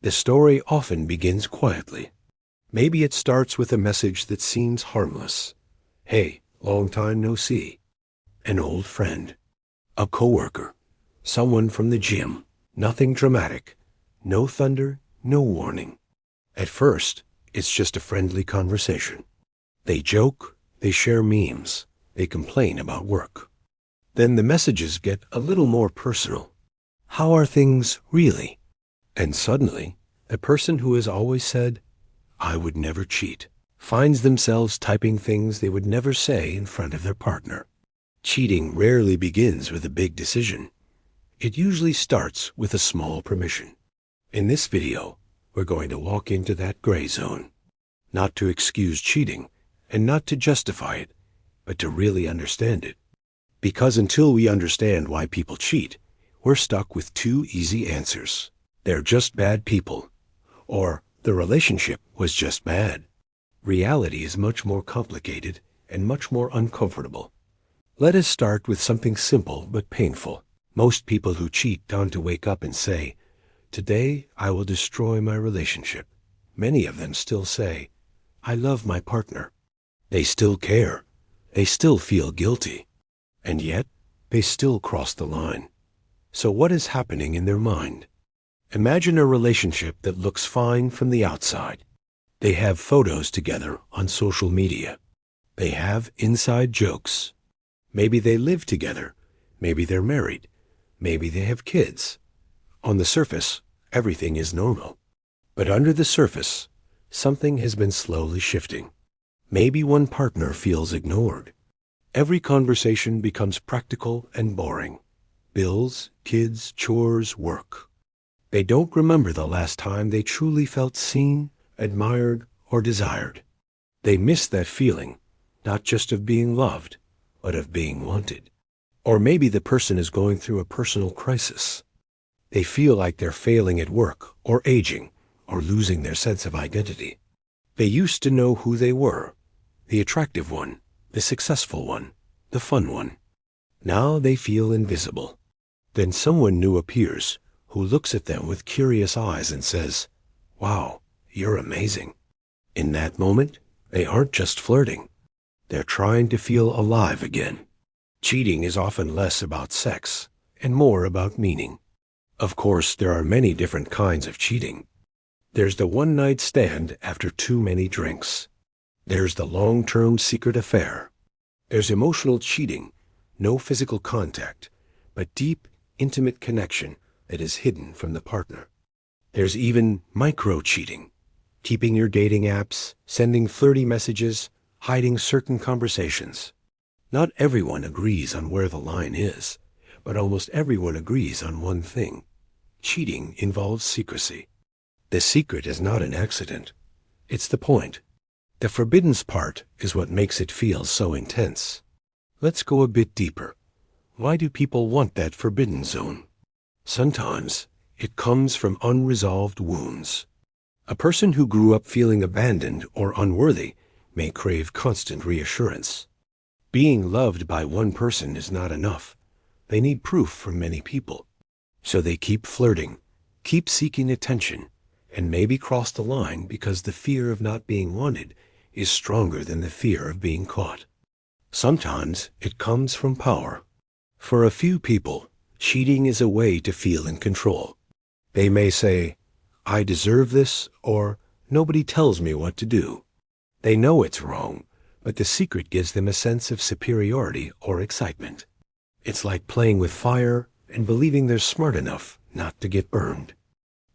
The story often begins quietly. Maybe it starts with a message that seems harmless. Hey, long time no see. An old friend, a coworker, someone from the gym. Nothing dramatic, no thunder, no warning. At first, it's just a friendly conversation. They joke, they share memes, they complain about work. Then the messages get a little more personal. How are things really? And suddenly, the person who has always said, I would never cheat, finds themselves typing things they would never say in front of their partner. Cheating rarely begins with a big decision. It usually starts with a small permission. In this video, we're going to walk into that gray zone. Not to excuse cheating, and not to justify it, but to really understand it. Because until we understand why people cheat, we're stuck with two easy answers. They're just bad people, or the relationship was just bad. Reality is much more complicated and much more uncomfortable. Let us start with something simple but painful. Most people who cheat don't wake up and say, today I will destroy my relationship. Many of them still say, I love my partner. They still care. They still feel guilty. And yet, they still cross the line. So what is happening in their mind? Imagine a relationship that looks fine from the outside. They have photos together on social media. They have inside jokes. Maybe they live together. Maybe they're married. Maybe they have kids. On the surface, everything is normal. But under the surface, something has been slowly shifting. Maybe one partner feels ignored. Every conversation becomes practical and boring. Bills, kids, chores, work. They don't remember the last time they truly felt seen, admired, or desired. They miss that feeling, not just of being loved, but of being wanted. Or maybe the person is going through a personal crisis. They feel like they're failing at work, or aging, or losing their sense of identity. They used to know who they were, the attractive one, the successful one, the fun one. Now they feel invisible. Then someone new appears, who looks at them with curious eyes and says, wow, you're amazing. In that moment, they aren't just flirting. They're trying to feel alive again. Cheating is often less about sex and more about meaning. Of course, there are many different kinds of cheating. There's the one-night stand after too many drinks. There's the long-term secret affair. There's emotional cheating, no physical contact, but deep, intimate connection that is hidden from the partner. There's even micro-cheating, keeping your dating apps, sending flirty messages, hiding certain conversations. Not everyone agrees on where the line is, but almost everyone agrees on one thing. Cheating involves secrecy. The secret is not an accident. It's the point. The forbidden part is what makes it feel so intense. Let's go a bit deeper. Why do people want that forbidden zone? Sometimes it comes from unresolved wounds. A person who grew up feeling abandoned or unworthy may crave constant reassurance. Being loved by one person is not enough. They need proof from many people. So they keep flirting, keep seeking attention, and maybe cross the line because the fear of not being wanted is stronger than the fear of being caught. Sometimes it comes from power. For a few people, cheating is a way to feel in control. They may say, I deserve this, or nobody tells me what to do. They know it's wrong, but the secret gives them a sense of superiority or excitement. It's like playing with fire and believing they're smart enough not to get burned.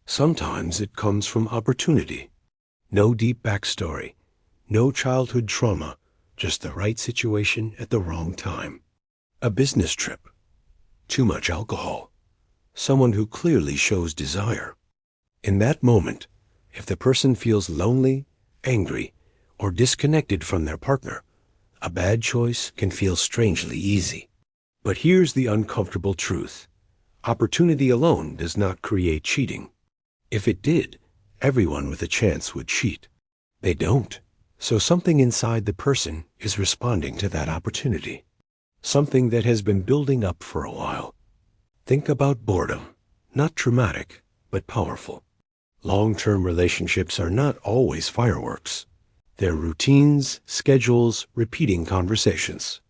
Sometimes it comes from opportunity. No deep backstory, no childhood trauma, just the right situation at the wrong time. A business trip, too much alcohol, someone who clearly shows desire. In that moment, if the person feels lonely, angry, or disconnected from their partner, a bad choice can feel strangely easy. But here's the uncomfortable truth. Opportunity alone does not create cheating. If it did, everyone with a chance would cheat. They don't. So something inside the person is responding to that opportunity. Something that has been building up for a while. Think about boredom. Not traumatic, but powerful. Long-term relationships are not always fireworks. They're routines, schedules, repeating conversations.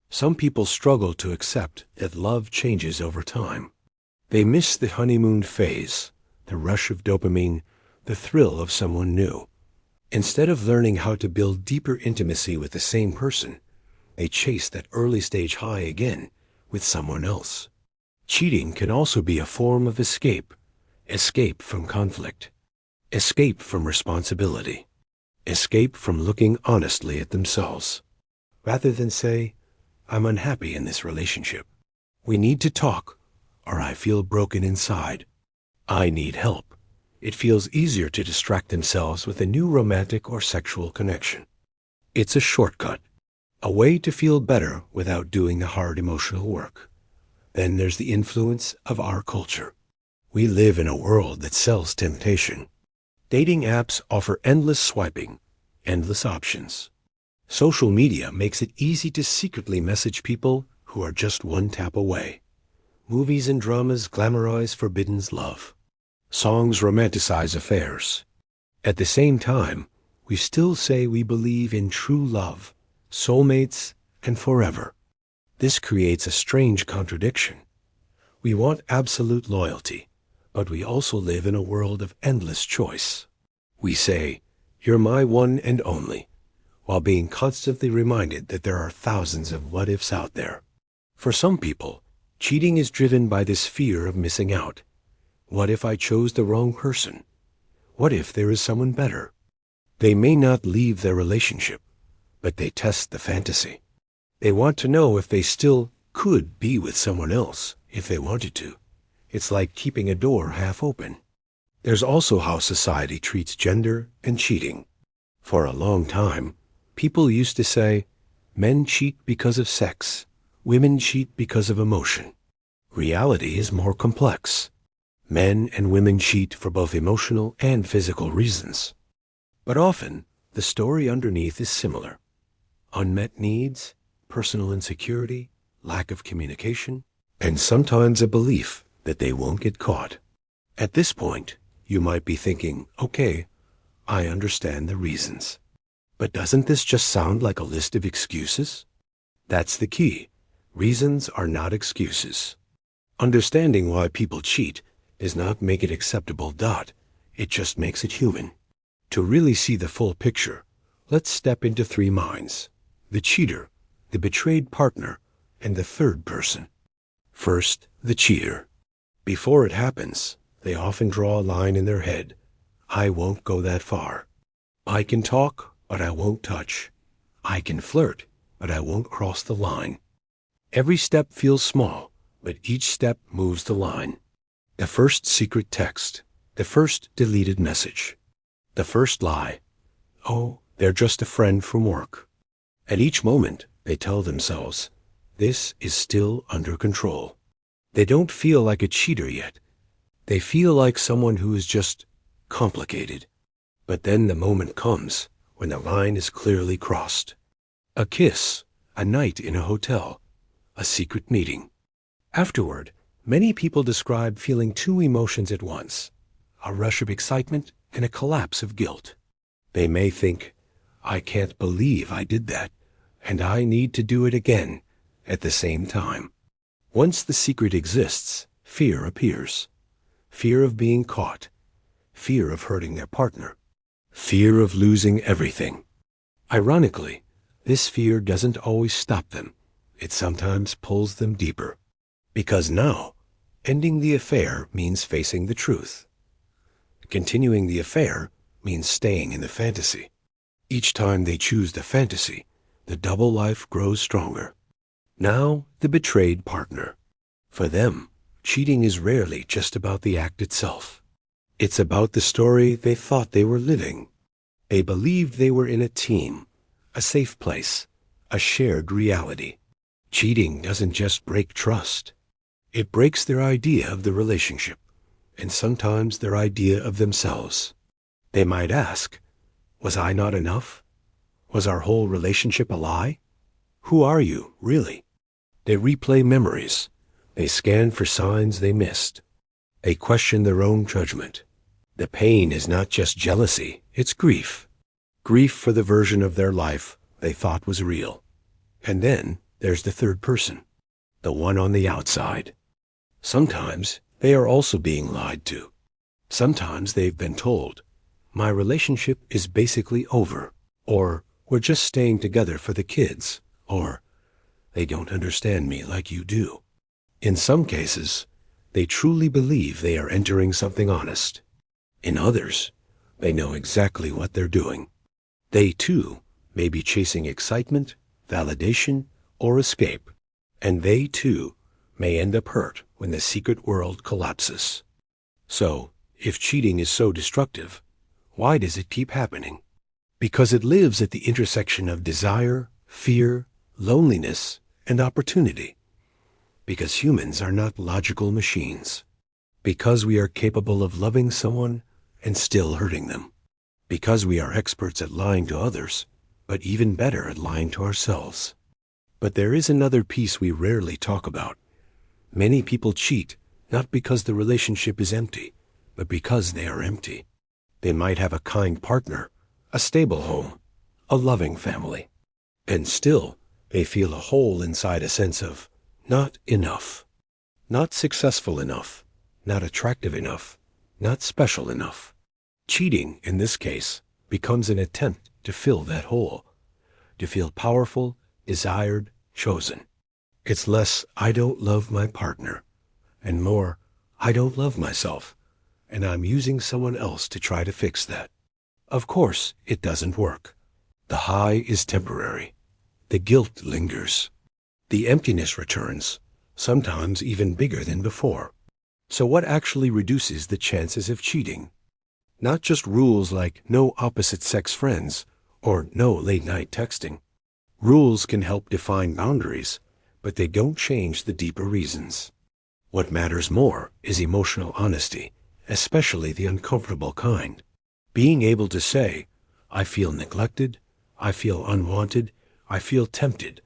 Some people struggle to accept that love changes over time. They miss the honeymoon phase, the rush of dopamine, the thrill of someone new. Instead of learning how to build deeper intimacy with the same person, they chase that early stage high again with someone else. Cheating can also be a form of escape. Escape from conflict. Escape from responsibility. Escape from looking honestly at themselves. Rather than say, I'm unhappy in this relationship. We need to talk, or I feel broken inside. I need help. It feels easier to distract themselves with a new romantic or sexual connection. It's a shortcut, a way to feel better without doing the hard emotional work. Then there's the influence of our culture. We live in a world that sells temptation. Dating apps offer endless swiping, endless options. Social media makes it easy to secretly message people who are just one tap away. Movies and dramas glamorize forbidden love. Songs romanticize affairs. At the same time, we still say we believe in true love, soulmates, and forever. This creates a strange contradiction. We want absolute loyalty, but we also live in a world of endless choice. We say, "You're my one and only," while being constantly reminded that there are thousands of what-ifs out there. For some people, cheating is driven by this fear of missing out. What if I chose the wrong person? What if there is someone better? They may not leave their relationship, but they test the fantasy. They want to know if they still could be with someone else if they wanted to. It's like keeping a door half open. There's also how society treats gender and cheating. For a long time, people used to say, men cheat because of sex, women cheat because of emotion. Reality is more complex. Men and women cheat for both emotional and physical reasons. But often, the story underneath is similar. Unmet needs, personal insecurity, lack of communication, and sometimes a belief that they won't get caught. At this point, you might be thinking, okay, I understand the reasons. But doesn't this just sound like a list of excuses? That's the key. Reasons are not excuses. Understanding why people cheat does not make it acceptable. It just makes it human. To really see the full picture, let's step into three minds: the cheater, the betrayed partner, and the third person. First, the cheater. Before it happens, they often draw a line in their head. I won't go that far. I can talk, but I won't touch. I can flirt, but I won't cross the line. Every step feels small, but each step moves the line. The first secret text, the first deleted message, the first lie. Oh, they're just a friend from work. At each moment, they tell themselves, this is still under control. They don't feel like a cheater yet. They feel like someone who is just complicated. But then the moment comes when the line is clearly crossed. A kiss, a night in a hotel, a secret meeting. Afterward, many people describe feeling two emotions at once, a rush of excitement and a collapse of guilt. They may think, I can't believe I did that, and I need to do it again at the same time. Once the secret exists, fear appears. Fear of being caught. Fear of hurting their partner. Fear of losing everything. Ironically, this fear doesn't always stop them. It sometimes pulls them deeper. Because now, ending the affair means facing the truth. Continuing the affair means staying in the fantasy. Each time they choose the fantasy, the double life grows stronger. Now, the betrayed partner. For them, cheating is rarely just about the act itself. It's about the story they thought they were living. They believed they were in a team, a safe place, a shared reality. Cheating doesn't just break trust. It breaks their idea of the relationship, and sometimes their idea of themselves. They might ask, was I not enough? Was our whole relationship a lie? Who are you, really? They replay memories. They scan for signs they missed. They question their own judgment. The pain is not just jealousy, it's grief. Grief for the version of their life they thought was real. And then there's the third person, the one on the outside. Sometimes they are also being lied to. Sometimes they've been told, my relationship is basically over, or we're just staying together for the kids, or they don't understand me like you do. In some cases, they truly believe they are entering something honest. In others, they know exactly what they're doing. They, too, may be chasing excitement, validation, or escape, and they, too, may end up hurt when the secret world collapses. So, if cheating is so destructive, why does it keep happening? Because it lives at the intersection of desire, fear, loneliness, and opportunity. Because humans are not logical machines. Because we are capable of loving someone and still hurting them. Because we are experts at lying to others, but even better at lying to ourselves. But there is another piece we rarely talk about. Many people cheat not because the relationship is empty, but because they are empty. They might have a kind partner, a stable home, a loving family, and still they feel a hole inside, a sense of not enough, not successful enough, not attractive enough, not special enough. Cheating, in this case, becomes an attempt to fill that hole, to feel powerful, desired, chosen. It's less, I don't love my partner, and more, I don't love myself, and I'm using someone else to try to fix that. Of course, it doesn't work. The high is temporary. The guilt lingers. The emptiness returns, sometimes even bigger than before. So what actually reduces the chances of cheating? Not just rules like no opposite-sex friends or no late-night texting. Rules can help define boundaries, but they don't change the deeper reasons. What matters more is emotional honesty, especially the uncomfortable kind. Being able to say, I feel neglected, I feel unwanted, I feel tempted,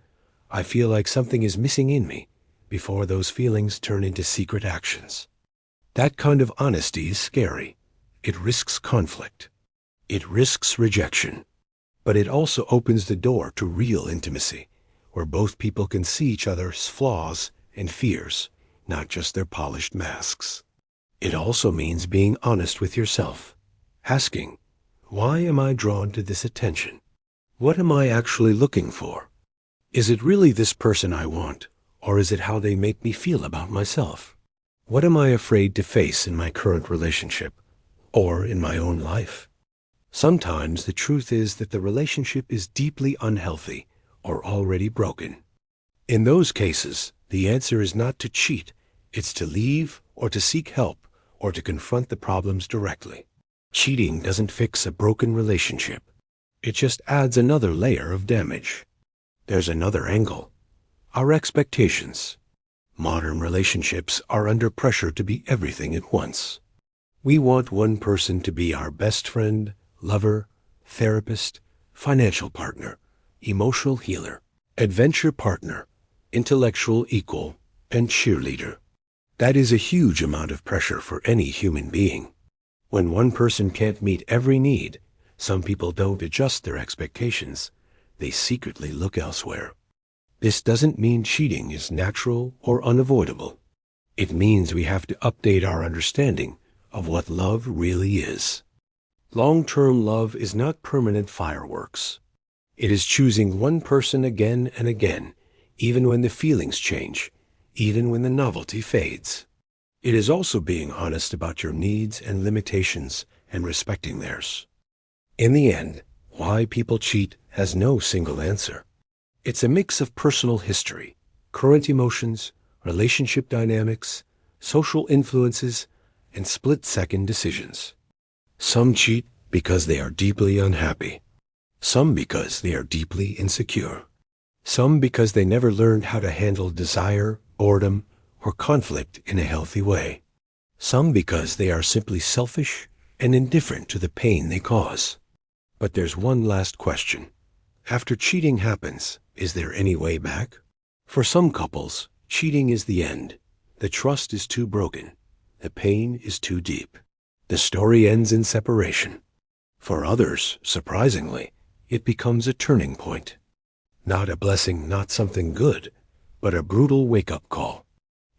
I feel like something is missing in me, before those feelings turn into secret actions. That kind of honesty is scary. It risks conflict. It risks rejection. But it also opens the door to real intimacy, where both people can see each other's flaws and fears, not just their polished masks. It also means being honest with yourself, asking, why am I drawn to this attention? What am I actually looking for? Is it really this person I want, or is it how they make me feel about myself? What am I afraid to face in my current relationship, or in my own life? Sometimes the truth is that the relationship is deeply unhealthy or already broken. In those cases, the answer is not to cheat, it's to leave or to seek help or to confront the problems directly. Cheating doesn't fix a broken relationship. It just adds another layer of damage. There's another angle. Our expectations. Modern relationships are under pressure to be everything at once. We want one person to be our best friend, lover, therapist, financial partner, emotional healer, adventure partner, intellectual equal, and cheerleader. That is a huge amount of pressure for any human being. When one person can't meet every need, some people don't adjust their expectations. They secretly look elsewhere. This doesn't mean cheating is natural or unavoidable. It means we have to update our understanding of what love really is. Long-term love is not permanent fireworks. It is choosing one person again and again, even when the feelings change, even when the novelty fades. It is also being honest about your needs and limitations and respecting theirs. In the end, why people cheat has no single answer. It's a mix of personal history, current emotions, relationship dynamics, social influences, and split-second decisions. Some cheat because they are deeply unhappy. Some because they are deeply insecure. Some because they never learned how to handle desire, boredom, or conflict in a healthy way. Some because they are simply selfish and indifferent to the pain they cause. But there's one last question. After cheating happens, is there any way back? For some couples, cheating is the end. The trust is too broken. The pain is too deep. The story ends in separation. For others, surprisingly, it becomes a turning point. Not a blessing, not something good, but a brutal wake-up call.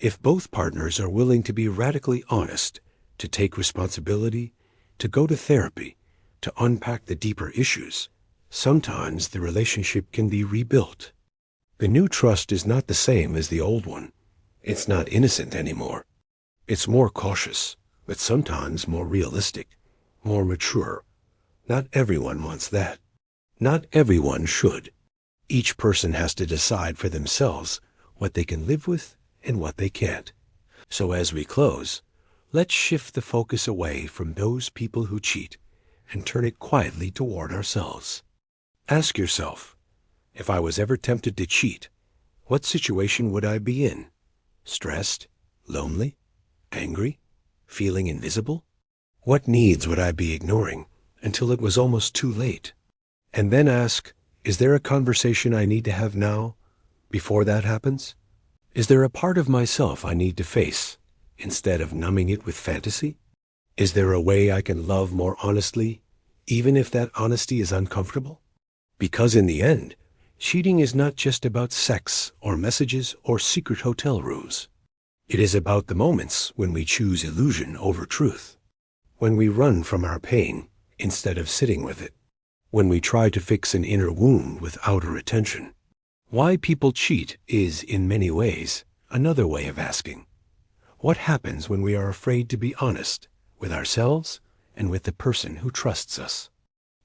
If both partners are willing to be radically honest, to take responsibility, to go to therapy, to unpack the deeper issues, sometimes the relationship can be rebuilt. The new trust is not the same as the old one. It's not innocent anymore. It's more cautious, but sometimes more realistic, more mature. Not everyone wants that. Not everyone should. Each person has to decide for themselves what they can live with and what they can't. So as we close, let's shift the focus away from those people who cheat and turn it quietly toward ourselves. Ask yourself, if I was ever tempted to cheat, what situation would I be in? Stressed? Lonely? Angry? Feeling invisible? What needs would I be ignoring until it was almost too late? And then ask, is there a conversation I need to have now, before that happens? Is there a part of myself I need to face, instead of numbing it with fantasy? Is there a way I can love more honestly, even if that honesty is uncomfortable? Because in the end, cheating is not just about sex or messages or secret hotel rooms. It is about the moments when we choose illusion over truth, when we run from our pain instead of sitting with it, when we try to fix an inner wound with outer attention. Why people cheat is, in many ways, another way of asking, what happens when we are afraid to be honest with ourselves and with the person who trusts us?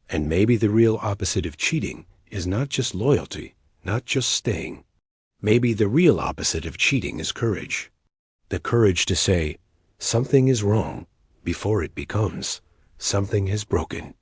And maybe the real opposite of cheating is not just loyalty, not just staying. Maybe the real opposite of cheating is courage. The courage to say, something is wrong, before it becomes, something has broken.